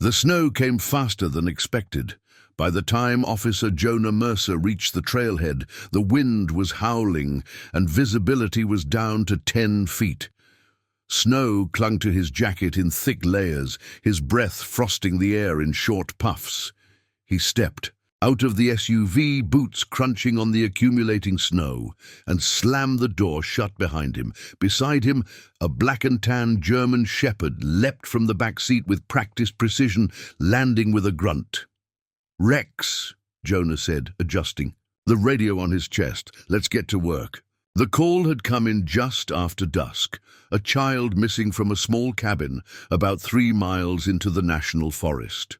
The snow came faster than expected. By the time Officer Jonah Mercer reached the trailhead, the wind was howling and visibility was down to 10 feet. Snow clung to his jacket in thick layers, his breath frosting the air in short puffs. He stepped out of the SUV, boots crunching on the accumulating snow, and slammed the door shut behind him. Beside him, a black and tan German shepherd leapt from the back seat with practiced precision, landing with a grunt. "Rex," Jonah said, adjusting, the radio on his chest. "Let's get to work." The call had come in just after dusk, a child missing from a small cabin about 3 miles into the national forest.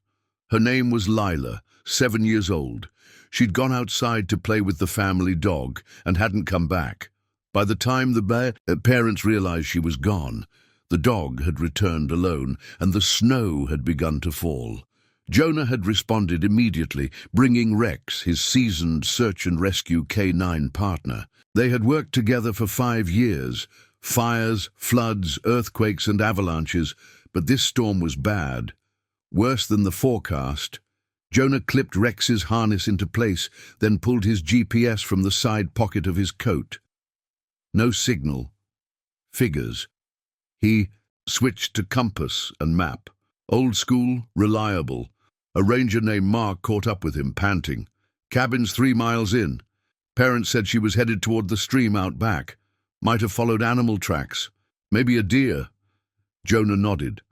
Her name was Lila, 7 years old. She'd gone outside to play with the family dog and hadn't come back. By the time the parents realized she was gone, the dog had returned alone and the snow had begun to fall. Jonah had responded immediately, bringing Rex, his seasoned search and rescue K9 partner. They had worked together for 5 years. Fires, floods, earthquakes and avalanches, but this storm was bad. Worse than the forecast. Jonah clipped Rex's harness into place, then pulled his GPS from the side pocket of his coat. No signal. Figures. He switched to compass and map. Old school, reliable. A ranger named Mark caught up with him, panting. "Cabin's 3 miles in. Parents said she was headed toward the stream out back. Might have followed animal tracks. Maybe a deer." Jonah nodded.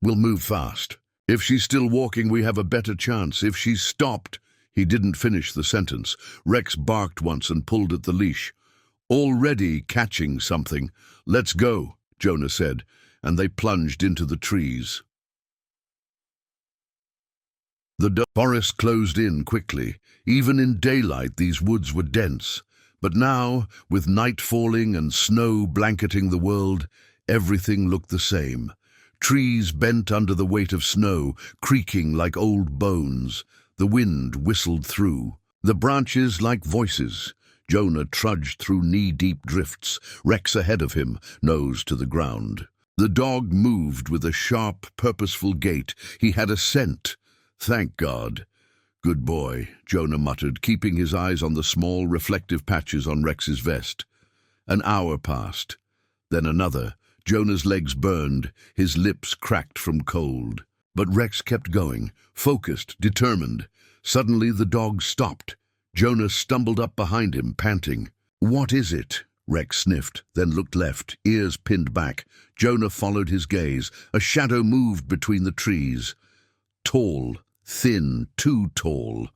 "We'll move fast. If she's still walking, we have a better chance. If she's stopped..." He didn't finish the sentence. Rex barked once and pulled at the leash. "Already catching something. Let's go," Jonah said, and they plunged into the trees. The forest closed in quickly. Even in daylight, these woods were dense. But now, with night falling and snow blanketing the world, everything looked the same. Trees bent under the weight of snow, creaking like old bones. The wind whistled through. The branches like voices. Jonah trudged through knee-deep drifts, Rex ahead of him, nose to the ground. The dog moved with a sharp, purposeful gait. He had a scent. "Thank God." "Good boy," Jonah muttered, keeping his eyes on the small, reflective patches on Rex's vest. An hour passed. Then another. Jonah's legs burned, his lips cracked from cold. But Rex kept going, focused, determined. Suddenly the dog stopped. Jonah stumbled up behind him, panting. "What is it?" Rex sniffed, then looked left, ears pinned back. Jonah followed his gaze. A shadow moved between the trees. Tall, thin, too tall.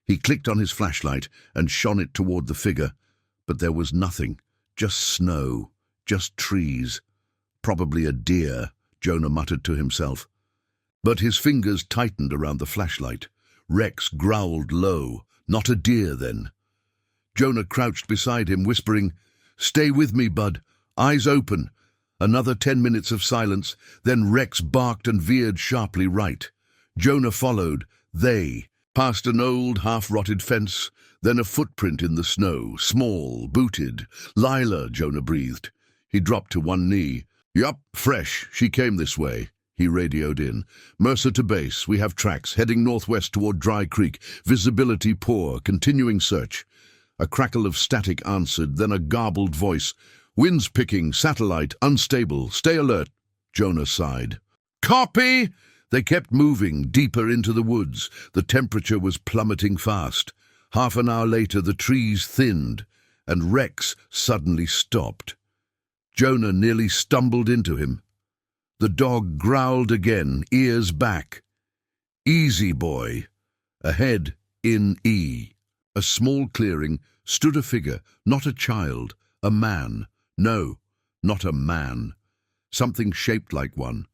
He clicked on his flashlight and shone it toward the figure. But there was nothing, just snow, just trees. "Probably a deer," Jonah muttered to himself. But his fingers tightened around the flashlight. Rex growled low. "Not a deer, then." Jonah crouched beside him, whispering, "Stay with me, bud. Eyes open." Another 10 minutes of silence, then Rex barked and veered sharply right. Jonah followed. They passed an old, half-rotted fence, then a footprint in the snow, small, booted. "Lila," Jonah breathed. He dropped to one knee. "Yup, fresh. She came this way," he radioed in. "Mercer to base. We have tracks, heading northwest toward Dry Creek. Visibility poor. Continuing search." A crackle of static answered, then a garbled voice. "Winds picking, satellite, unstable. Stay alert." Jonah sighed. "Copy!" They kept moving, deeper into the woods. The temperature was plummeting fast. Half an hour later, the trees thinned, and Rex suddenly stopped. Jonah nearly stumbled into him. The dog growled again, ears back. "Easy, boy." Ahead, in E. A small clearing, stood a figure, not a child, a man. No, not a man. Something shaped like one.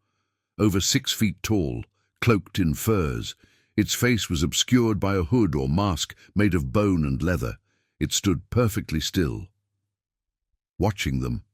Over 6 feet tall, cloaked in furs. Its face was obscured by a hood or mask made of bone and leather. It stood perfectly still, watching them.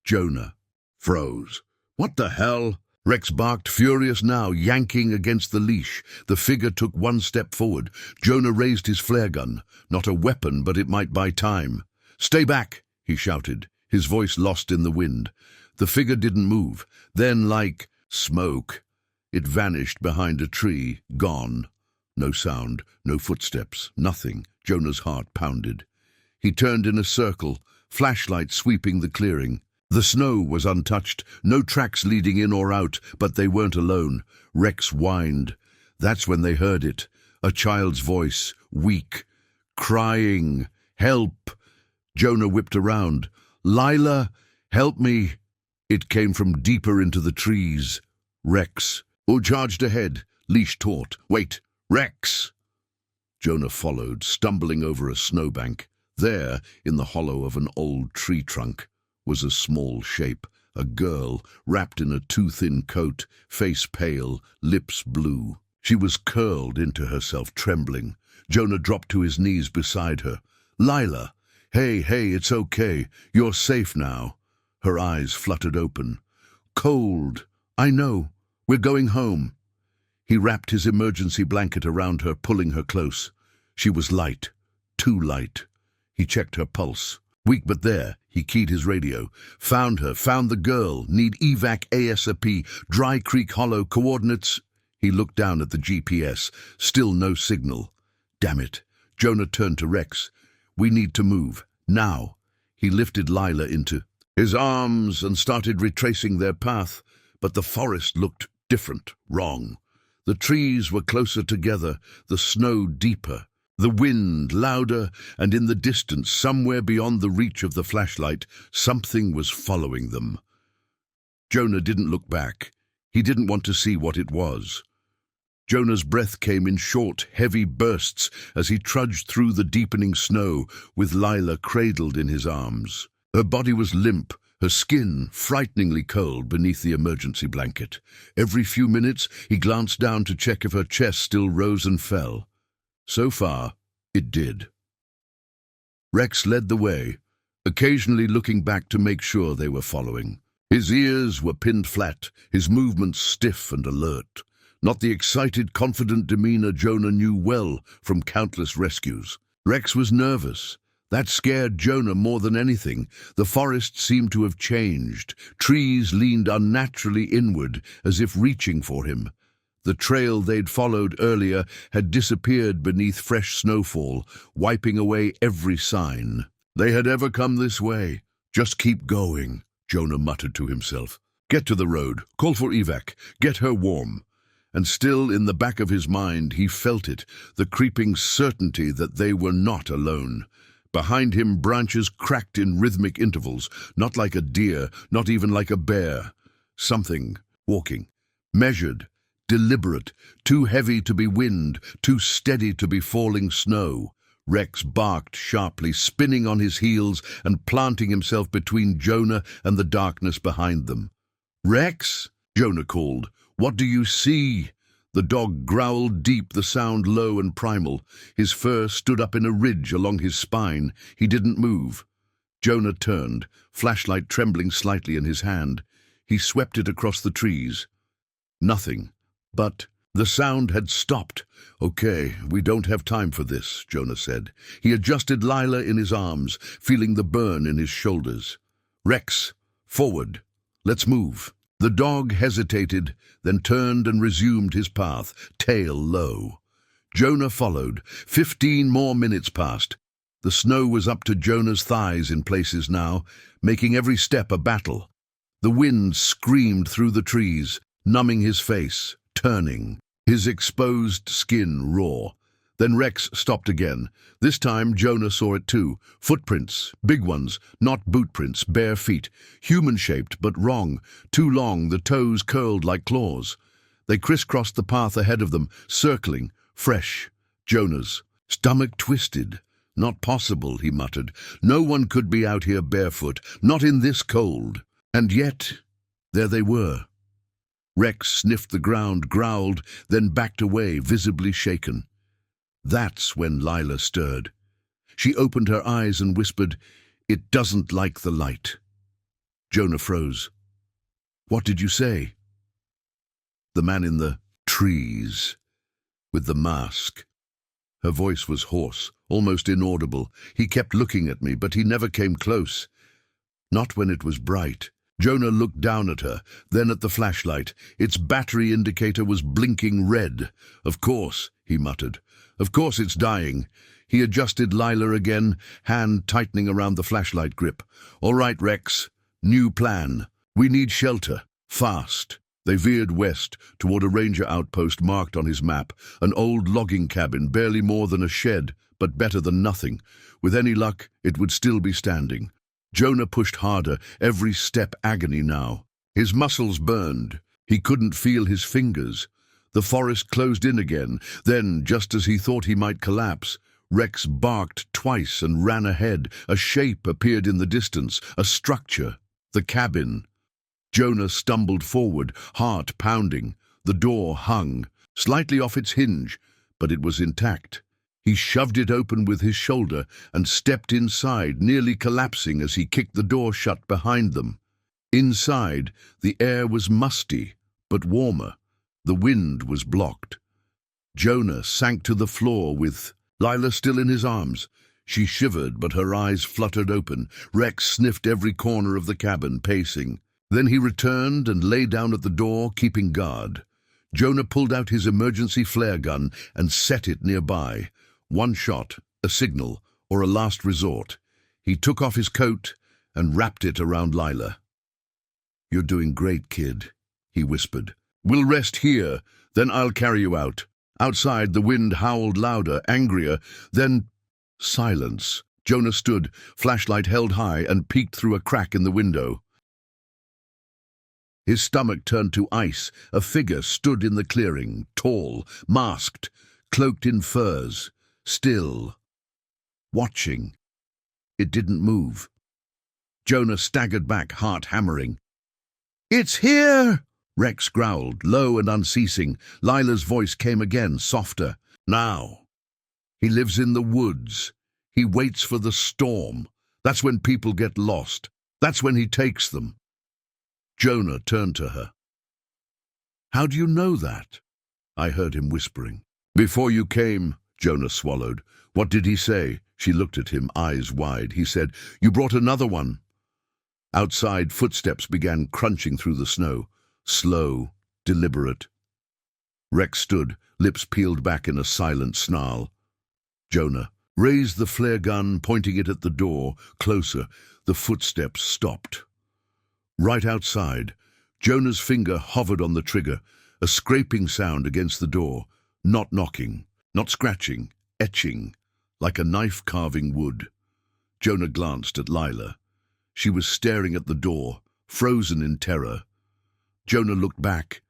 Jonah froze. "What the hell?" Rex barked, furious now, yanking against the leash. The figure took one step forward. Jonah raised his flare gun. Not a weapon, but it might buy time. "Stay back," he shouted, his voice lost in the wind. The figure didn't move. Then, like smoke, It vanished behind a tree, gone. No sound, no footsteps, nothing. Jonah's heart pounded. He turned in a circle, flashlight sweeping the clearing. The snow was untouched, no tracks leading in or out, but they weren't alone. Rex whined. That's when they heard it. A child's voice, weak, crying, "Help!" Jonah whipped around. "Lila, help me!" It came from deeper into the trees. Rex, who charged ahead, leash taut. "Wait, Rex!" Jonah followed, stumbling over a snowbank. There, in the hollow of an old tree trunk, was a small shape, a girl wrapped in a too-thin coat, face pale, lips blue. She was curled into herself, trembling. Jonah dropped to his knees beside her. "Lila, hey, it's okay. You're safe now." Her eyes fluttered open. "Cold. I know. We're going home." He wrapped his emergency blanket around her, pulling her close. She was light. Too light. He checked her pulse. Weak but there. He keyed his radio. "Found her. Found the girl. Need evac ASAP. Dry Creek Hollow. Coordinates." He looked down at the GPS. Still no signal. Damn it. Jonah turned to Rex. "We need to move. Now." He lifted Lila into his arms and started retracing their path, but the forest looked different, wrong. The trees were closer together, the snow deeper, the wind louder, and in the distance, somewhere beyond the reach of the flashlight, something was following them. Jonah didn't look back. He didn't want to see what it was. Jonah's breath came in short, heavy bursts as he trudged through the deepening snow, with Lila cradled in his arms. Her body was limp, her skin frighteningly cold beneath the emergency blanket. Every few minutes, he glanced down to check if her chest still rose and fell. So far, it did. Rex led the way, occasionally looking back to make sure they were following. His ears were pinned flat, his movements stiff and alert. Not the excited, confident demeanor Jonah knew well from countless rescues. Rex was nervous. That scared Jonah more than anything. The forest seemed to have changed. Trees leaned unnaturally inward, as if reaching for him. The trail they'd followed earlier had disappeared beneath fresh snowfall, wiping away every sign. They had ever come this way. "Just keep going," Jonah muttered to himself. "Get to the road, call for evac, get her warm." And still in the back of his mind he felt it, the creeping certainty that they were not alone. Behind him branches cracked in rhythmic intervals, not like a deer, not even like a bear. Something, walking, measured, deliberate, too heavy to be wind, too steady to be falling snow. Rex barked sharply, spinning on his heels and planting himself between Jonah and the darkness behind them. "Rex?" Jonah called. "What do you see?" The dog growled deep, the sound low and primal. His fur stood up in a ridge along his spine. He didn't move. Jonah turned, flashlight trembling slightly in his hand. He swept it across the trees. Nothing. But the sound had stopped. "Okay, we don't have time for this," Jonah said. He adjusted Lila in his arms, feeling the burn in his shoulders. "Rex, forward. Let's move." The dog hesitated, then turned and resumed his path, tail low. Jonah followed. 15 more minutes passed. The snow was up to Jonah's thighs in places now, making every step a battle. The wind screamed through the trees, numbing his face, turning, his exposed skin raw. Then Rex stopped again. This time Jonah saw it too. Footprints, big ones, not boot prints, bare feet, human-shaped but wrong, too long, the toes curled like claws. They crisscrossed the path ahead of them, circling, fresh. Jonah's stomach twisted. "Not possible," he muttered. "No one could be out here barefoot, not in this cold." And yet, there they were. Rex sniffed the ground, growled, then backed away, visibly shaken. That's when Lila stirred. She opened her eyes and whispered, "It doesn't like the light." Jonah froze. "What did you say?" "The man in the trees, with the mask." Her voice was hoarse, almost inaudible. "He kept looking at me, but he never came close. Not when it was bright." Jonah looked down at her, then at the flashlight. Its battery indicator was blinking red. "Of course," he muttered. "Of course it's dying." He adjusted Lila again, hand tightening around the flashlight grip. "All right, Rex. New plan. We need shelter. Fast." They veered west, toward a ranger outpost marked on his map, an old logging cabin, barely more than a shed, but better than nothing. With any luck, it would still be standing. Jonah pushed harder, every step agony now. His muscles burned. He couldn't feel his fingers. The forest closed in again. Then, just as he thought he might collapse, Rex barked twice and ran ahead. A shape appeared in the distance, a structure, the cabin. Jonah stumbled forward, heart pounding. The door hung, slightly off its hinge, but it was intact. He shoved it open with his shoulder and stepped inside, nearly collapsing as he kicked the door shut behind them. Inside, the air was musty, but warmer. The wind was blocked. Jonah sank to the floor with Lila still in his arms. She shivered, but her eyes fluttered open. Rex sniffed every corner of the cabin, pacing. Then he returned and lay down at the door, keeping guard. Jonah pulled out his emergency flare gun and set it nearby. One shot, a signal, or a last resort. He took off his coat and wrapped it around Lila. "You're doing great, kid," he whispered. "We'll rest here, then I'll carry you out." Outside, the wind howled louder, angrier, then silence. Jonah stood, flashlight held high, and peeked through a crack in the window. His stomach turned to ice. A figure stood in the clearing, tall, masked, cloaked in furs, still, watching. It didn't move. Jonah staggered back, heart hammering. "It's here!" Rex growled, low and unceasing. Lila's voice came again, softer. "Now. He lives in the woods. He waits for the storm. That's when people get lost. That's when he takes them." Jonah turned to her. "How do you know that?" I heard him whispering. "Before you came," Jonah swallowed. "What did he say?" She looked at him, eyes wide. He said, "You brought another one." Outside, footsteps began crunching through the snow. Slow, deliberate. Rex stood, lips peeled back in a silent snarl. Jonah raised the flare gun, pointing it at the door. Closer, the footsteps stopped. Right outside, Jonah's finger hovered on the trigger, a scraping sound against the door. Not knocking, not scratching, etching, like a knife carving wood. Jonah glanced at Lila. She was staring at the door, frozen in terror. Jonah looked back,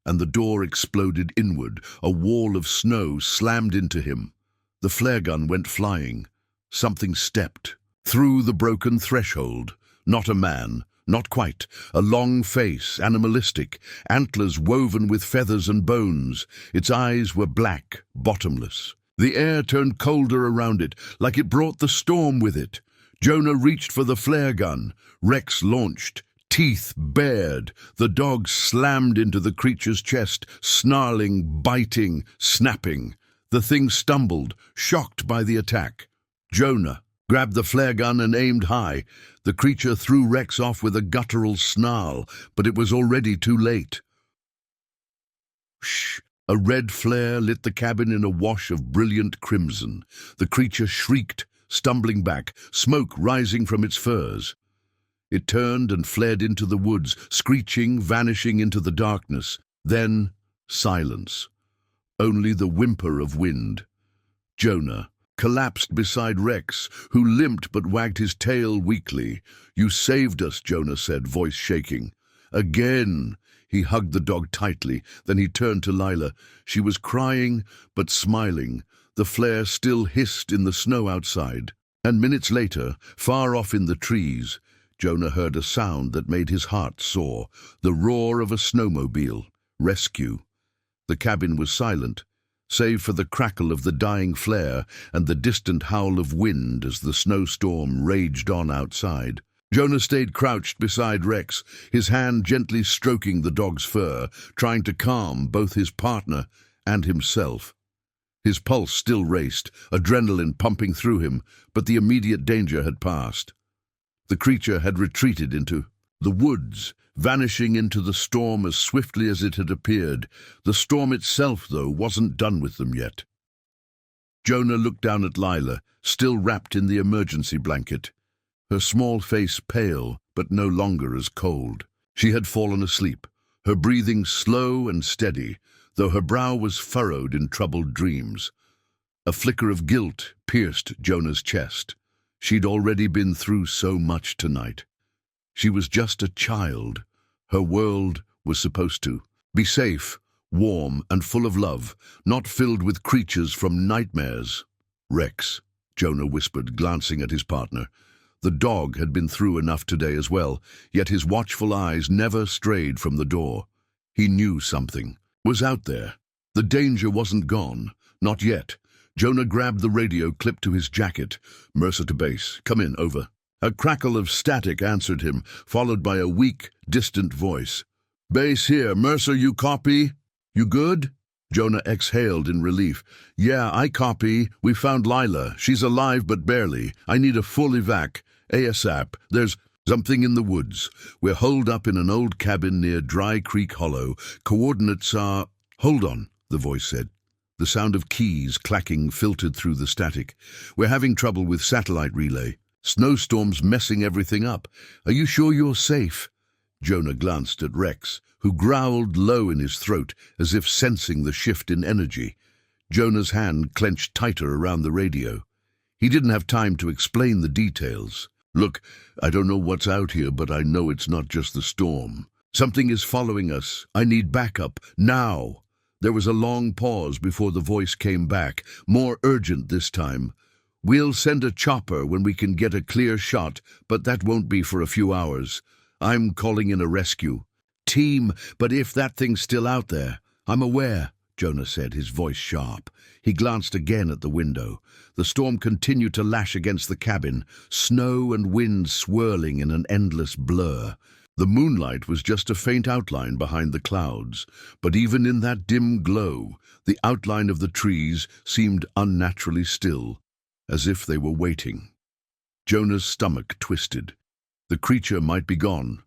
and the door exploded inward. A wall of snow slammed into him. The flare gun went flying. Something stepped through the broken threshold. Not a man, not quite. A long face, animalistic, antlers woven with feathers and bones. Its eyes were black, bottomless. The air turned colder around it, like it brought the storm with it. Jonah reached for the flare gun. Rex launched, teeth bared. The dog slammed into the creature's chest, snarling, biting, snapping. The thing stumbled, shocked by the attack. Jonah grabbed the flare gun and aimed high. The creature threw Rex off with a guttural snarl, but it was already too late. Shh! A red flare lit the cabin in a wash of brilliant crimson. The creature shrieked, stumbling back, smoke rising from its furs. It turned and fled into the woods, screeching, vanishing into the darkness. Then, silence. Only the whimper of wind. Jonah collapsed beside Rex, who limped but wagged his tail weakly. "You saved us," Jonah said, voice shaking. "Again." He hugged the dog tightly. Then he turned to Lila. She was crying, but smiling. The flare still hissed in the snow outside. And minutes later, far off in the trees, Jonah heard a sound that made his heart soar. The roar of a snowmobile. Rescue. The cabin was silent, save for the crackle of the dying flare and the distant howl of wind as the snowstorm raged on outside. Jonah stayed crouched beside Rex, his hand gently stroking the dog's fur, trying to calm both his partner and himself. His pulse still raced, adrenaline pumping through him, but the immediate danger had passed. The creature had retreated into The woods, vanishing into the storm as swiftly as it had appeared. The storm itself, though, wasn't done with them yet. Jonah looked down at Lila, still wrapped in the emergency blanket, her small face pale, but no longer as cold. She had fallen asleep, her breathing slow and steady, though her brow was furrowed in troubled dreams. A flicker of guilt pierced Jonah's chest. She'd already been through so much tonight. She was just a child. Her world was supposed to be safe, warm and full of love, not filled with creatures from nightmares. "Rex," Jonah whispered, glancing at his partner. The dog had been through enough today as well, yet his watchful eyes never strayed from the door. He knew something was out there. The danger wasn't gone, not yet. Jonah grabbed the radio clipped to his jacket. "Mercer to base. Come in, over." A crackle of static answered him, followed by a weak, distant voice. "Base here. Mercer, you copy? You good?" Jonah exhaled in relief. "Yeah, I copy. We found Lila. She's alive, but barely. I need a full evac. ASAP. There's something in the woods. We're holed up in an old cabin near Dry Creek Hollow. Coordinates are—" "Hold on," the voice said. The sound of keys clacking filtered through the static. "We're having trouble with satellite relay. Snowstorm's messing everything up. Are you sure you're safe?" Jonah glanced at Rex, who growled low in his throat, as if sensing the shift in energy. Jonah's hand clenched tighter around the radio. He didn't have time to explain the details. "Look, I don't know what's out here, but I know it's not just the storm. Something is following us. I need backup, now." There was a long pause before the voice came back, more urgent this time. "We'll send a chopper when we can get a clear shot, but that won't be for a few hours. I'm calling in a rescue team, but if that thing's still out there—" "I'm aware," Jonah said, his voice sharp. He glanced again at the window. The storm continued to lash against the cabin, snow and wind swirling in an endless blur. The moonlight was just a faint outline behind the clouds, but even in that dim glow, the outline of the trees seemed unnaturally still, as if they were waiting. Jonah's stomach twisted. The creature might be gone,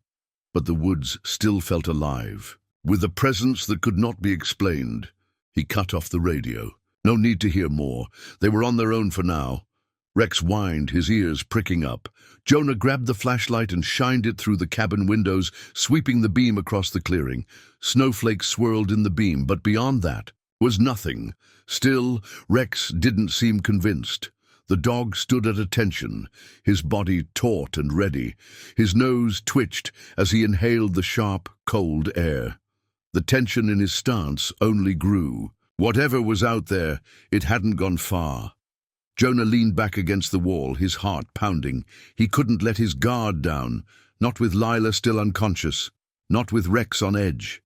but the woods still felt alive, with a presence that could not be explained. He cut off the radio. No need to hear more. They were on their own for now. Rex whined, his ears pricking up. Jonah grabbed the flashlight and shined it through the cabin windows, sweeping the beam across the clearing. Snowflakes swirled in the beam, but beyond that was nothing. Still, Rex didn't seem convinced. The dog stood at attention, his body taut and ready. His nose twitched as he inhaled the sharp, cold air. The tension in his stance only grew. Whatever was out there, it hadn't gone far. Jonah leaned back against the wall, his heart pounding. He couldn't let his guard down, not with Lila still unconscious, not with Rex on edge.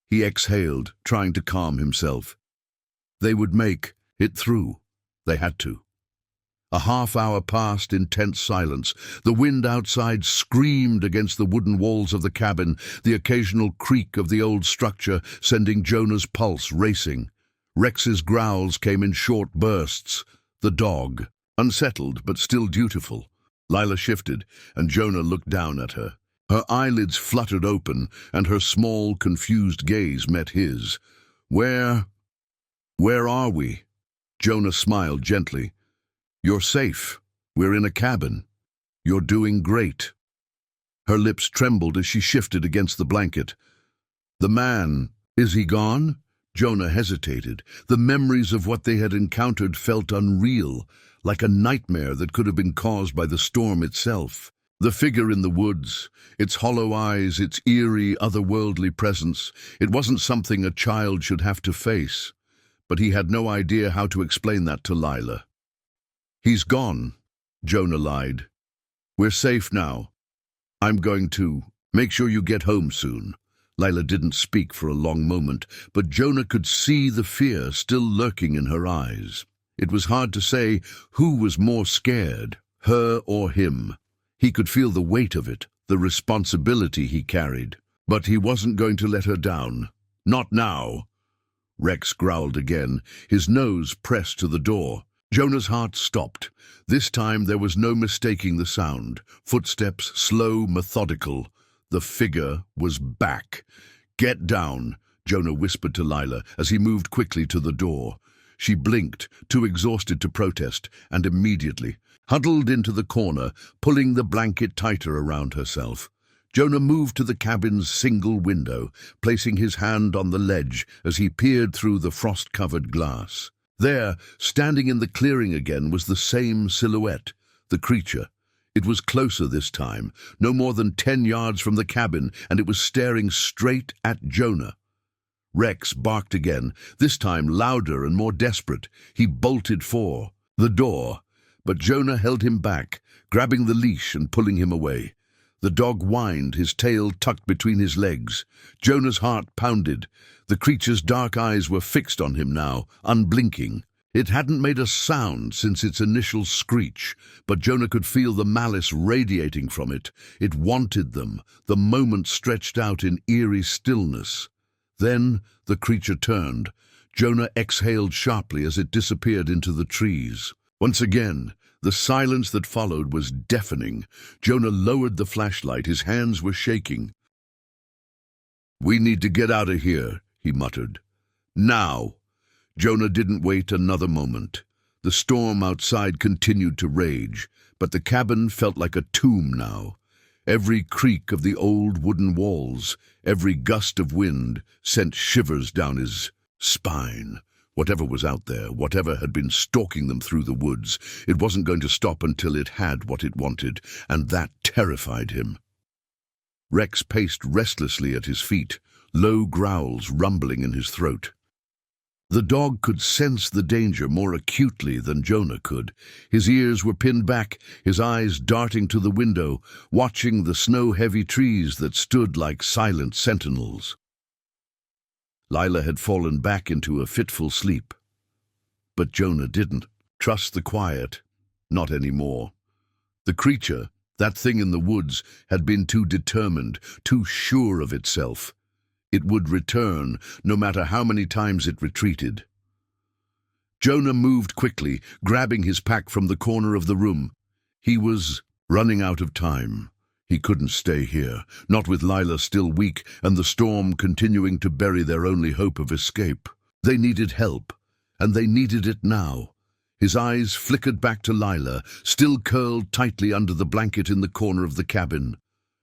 He exhaled, trying to calm himself. They would make it through. They had to. A half-hour passed in tense silence. The wind outside screamed against the wooden walls of the cabin, the occasional creak of the old structure sending Jonah's pulse racing. Rex's growls came in short bursts. The dog, unsettled but still dutiful. Lila shifted, and Jonah looked down at her. Her eyelids fluttered open, and her small, confused gaze met his. Where are we?" Jonah smiled gently. "You're safe. We're in a cabin. You're doing great." Her lips trembled as she shifted against the blanket. "The man, is he gone?" Jonah hesitated. The memories of what they had encountered felt unreal, like a nightmare that could have been caused by the storm itself. The figure in the woods, its hollow eyes, its eerie, otherworldly presence, it wasn't something a child should have to face. But he had no idea how to explain that to Lila. "He's gone," Jonah lied. "We're safe now. I'm going to make sure you get home soon." Lila didn't speak for a long moment, but Jonah could see the fear still lurking in her eyes. It was hard to say who was more scared, her or him. He could feel the weight of it, the responsibility he carried. But he wasn't going to let her down. Not now. Rex growled again, his nose pressed to the door. Jonah's heart stopped. This time there was no mistaking the sound. Footsteps, slow, methodical. The figure was back. "Get down," Jonah whispered to Lila as he moved quickly to the door. She blinked, too exhausted to protest, and immediately huddled into the corner, pulling the blanket tighter around herself. Jonah moved to the cabin's single window, placing his hand on the ledge as he peered through the frost-covered glass. There, standing in the clearing again, was the same silhouette, the creature. It was closer this time, no more than 10 yards from the cabin, and it was staring straight at Jonah. Rex barked again, this time louder and more desperate. He bolted for the door, but Jonah held him back, grabbing the leash and pulling him away. The dog whined, his tail tucked between his legs. Jonah's heart pounded. The creature's dark eyes were fixed on him now, unblinking. It hadn't made a sound since its initial screech, but Jonah could feel the malice radiating from it. It wanted them. The moment stretched out in eerie stillness. Then the creature turned. Jonah exhaled sharply as it disappeared into the trees. Once again, the silence that followed was deafening. Jonah lowered the flashlight. His hands were shaking. "We need to get out of here," he muttered. "Now!" Jonah didn't wait another moment. The storm outside continued to rage, but the cabin felt like a tomb now. Every creak of the old wooden walls, every gust of wind, sent shivers down his spine. Whatever was out there, whatever had been stalking them through the woods, it wasn't going to stop until it had what it wanted, and that terrified him. Rex paced restlessly at his feet, low growls rumbling in his throat. The dog could sense the danger more acutely than Jonah could. His ears were pinned back, his eyes darting to the window, watching the snow-heavy trees that stood like silent sentinels. Lila had fallen back into a fitful sleep. But Jonah didn't trust the quiet. Not anymore. The creature, that thing in the woods, had been too determined, too sure of itself. It would return, no matter how many times it retreated. Jonah moved quickly, grabbing his pack from the corner of the room. He was running out of time. He couldn't stay here, not with Lila still weak and the storm continuing to bury their only hope of escape. They needed help, and they needed it now. His eyes flickered back to Lila, still curled tightly under the blanket in the corner of the cabin.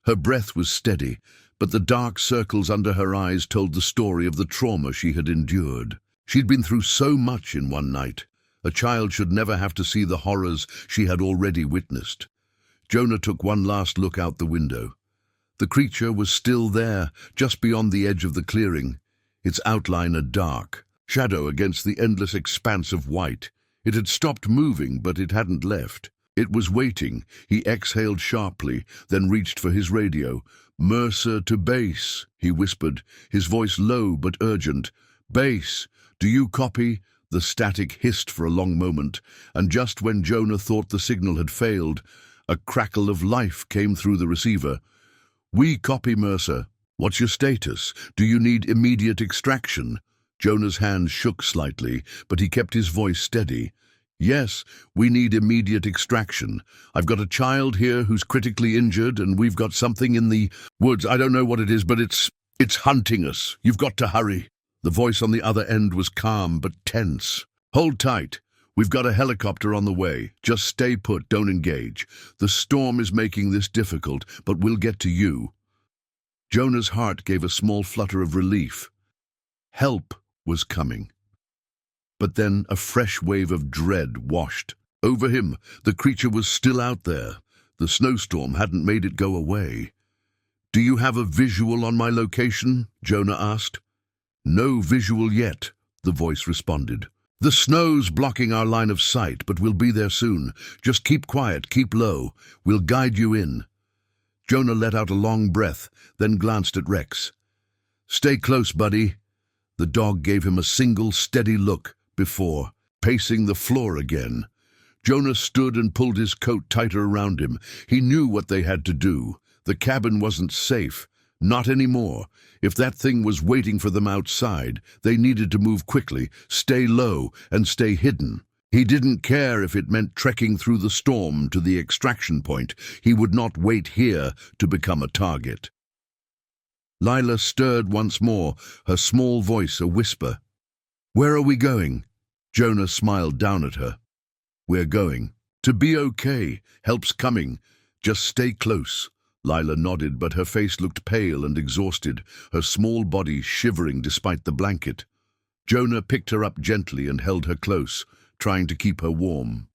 Her breath was steady, but the dark circles under her eyes told the story of the trauma she had endured. She'd been through so much in one night. A child should never have to see the horrors she had already witnessed. Jonah took one last look out the window. The creature was still there, just beyond the edge of the clearing, its outline a dark shadow against the endless expanse of white. It had stopped moving, but it hadn't left. It was waiting. He exhaled sharply, then reached for his radio. "Mercer to base," he whispered, his voice low but urgent. "Base, do you copy?" The static hissed for a long moment, and just when Jonah thought the signal had failed, a crackle of life came through the receiver. "We copy, Mercer. What's your status? Do you need immediate extraction?" Jonah's hands shook slightly, but he kept his voice steady. "Yes, we need immediate extraction. I've got a child here who's critically injured, and we've got something in the woods. I don't know what it is, but it's hunting us. You've got to hurry." The voice on the other end was calm but tense. "Hold tight. We've got a helicopter on the way. Just stay put, don't engage. The storm is making this difficult, but we'll get to you." Jonah's heart gave a small flutter of relief. Help was coming. But then a fresh wave of dread washed over him. The creature was still out there. The snowstorm hadn't made it go away. "Do you have a visual on my location?" Jonah asked. "No visual yet," the voice responded. "The snow's blocking our line of sight, but we'll be there soon. Just keep quiet, keep low. We'll guide you in." Jonah let out a long breath, then glanced at Rex. "Stay close, buddy." The dog gave him a single steady look before pacing the floor again. Jonah stood and pulled his coat tighter around him. He knew what they had to do. The cabin wasn't safe. Not anymore. If that thing was waiting for them outside, they needed to move quickly, stay low, and stay hidden. He didn't care if it meant trekking through the storm to the extraction point. He would not wait here to become a target. Lila stirred once more, her small voice a whisper. "Where are we going?" Jonah smiled down at her. "We're going. To be okay. Help's coming. Just stay close." Lila nodded, but her face looked pale and exhausted, her small body shivering despite the blanket. Jonah picked her up gently and held her close, trying to keep her warm.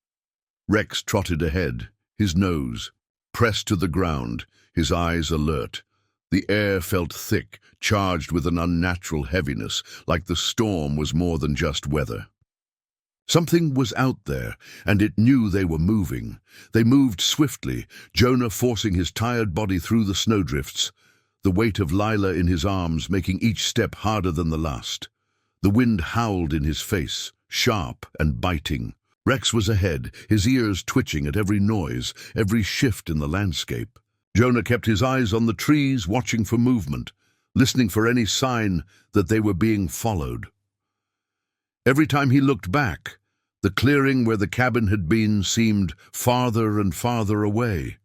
Rex trotted ahead, his nose pressed to the ground, his eyes alert. The air felt thick, charged with an unnatural heaviness, like the storm was more than just weather. Something was out there, and it knew they were moving. They moved swiftly, Jonah forcing his tired body through the snowdrifts, the weight of Lila in his arms making each step harder than the last. The wind howled in his face, sharp and biting. Rex was ahead, his ears twitching at every noise, every shift in the landscape. Jonah kept his eyes on the trees, watching for movement, listening for any sign that they were being followed. Every time he looked back, the clearing where the cabin had been seemed farther and farther away.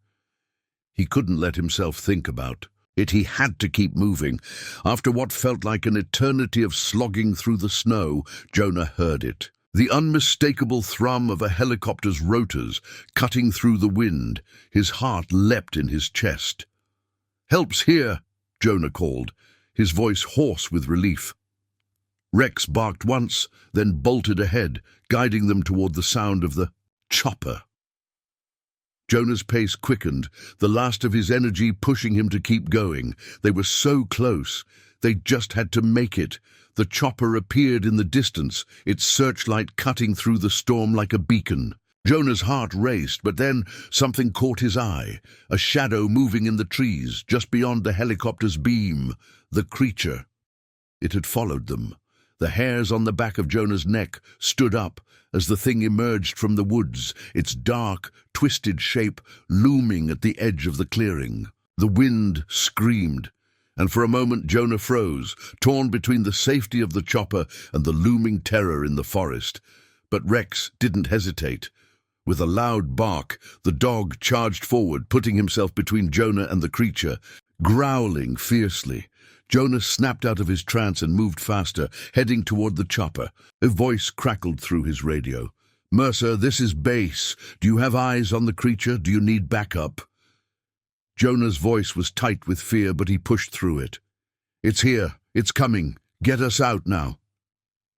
He couldn't let himself think about it. He had to keep moving. After what felt like an eternity of slogging through the snow, Jonah heard it. The unmistakable thrum of a helicopter's rotors cutting through the wind. His heart leapt in his chest. "Help's here," Jonah called, his voice hoarse with relief. Rex barked once, then bolted ahead, guiding them toward the sound of the chopper. Jonah's pace quickened, the last of his energy pushing him to keep going. They were so close. They just had to make it. The chopper appeared in the distance, its searchlight cutting through the storm like a beacon. Jonah's heart raced, but then something caught his eye, a shadow moving in the trees, just beyond the helicopter's beam. The creature. It had followed them. The hairs on the back of Jonah's neck stood up as the thing emerged from the woods, its dark, twisted shape looming at the edge of the clearing. The wind screamed, and for a moment Jonah froze, torn between the safety of the chopper and the looming terror in the forest. But Rex didn't hesitate. With a loud bark, the dog charged forward, putting himself between Jonah and the creature, growling fiercely. Jonah snapped out of his trance and moved faster, heading toward the chopper. A voice crackled through his radio. "Mercer, this is base. Do you have eyes on the creature? Do you need backup?" Jonah's voice was tight with fear, but he pushed through it. "It's here. It's coming. Get us out now."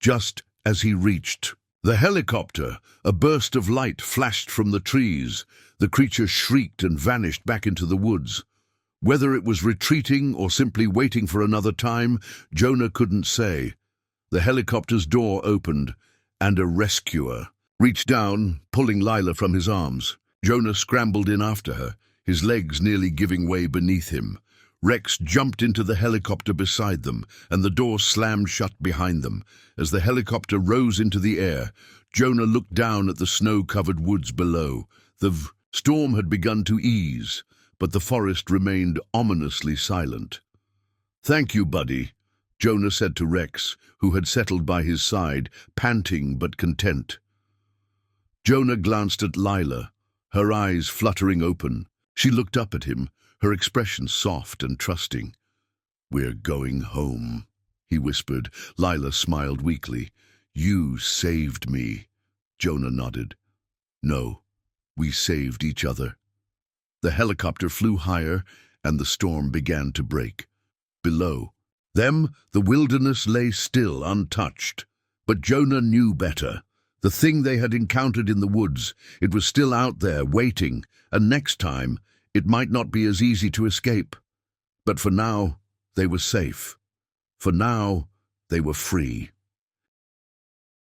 Just as he reached the helicopter, a burst of light flashed from the trees. The creature shrieked and vanished back into the woods. Whether it was retreating or simply waiting for another time, Jonah couldn't say. The helicopter's door opened, and a rescuer reached down, pulling Lila from his arms. Jonah scrambled in after her, his legs nearly giving way beneath him. Rex jumped into the helicopter beside them, and the door slammed shut behind them. As the helicopter rose into the air, Jonah looked down at the snow-covered woods below. The storm had begun to ease, but the forest remained ominously silent. "Thank you, buddy," Jonah said to Rex, who had settled by his side, panting but content. Jonah glanced at Lila, her eyes fluttering open. She looked up at him, her expression soft and trusting. "We're going home," he whispered. Lila smiled weakly. "You saved me." Jonah nodded. "No, we saved each other." The helicopter flew higher, and the storm began to break. Below them, the wilderness lay still, untouched. But Jonah knew better. The thing they had encountered in the woods, it was still out there, waiting, and next time, it might not be as easy to escape. But for now, they were safe. For now, they were free.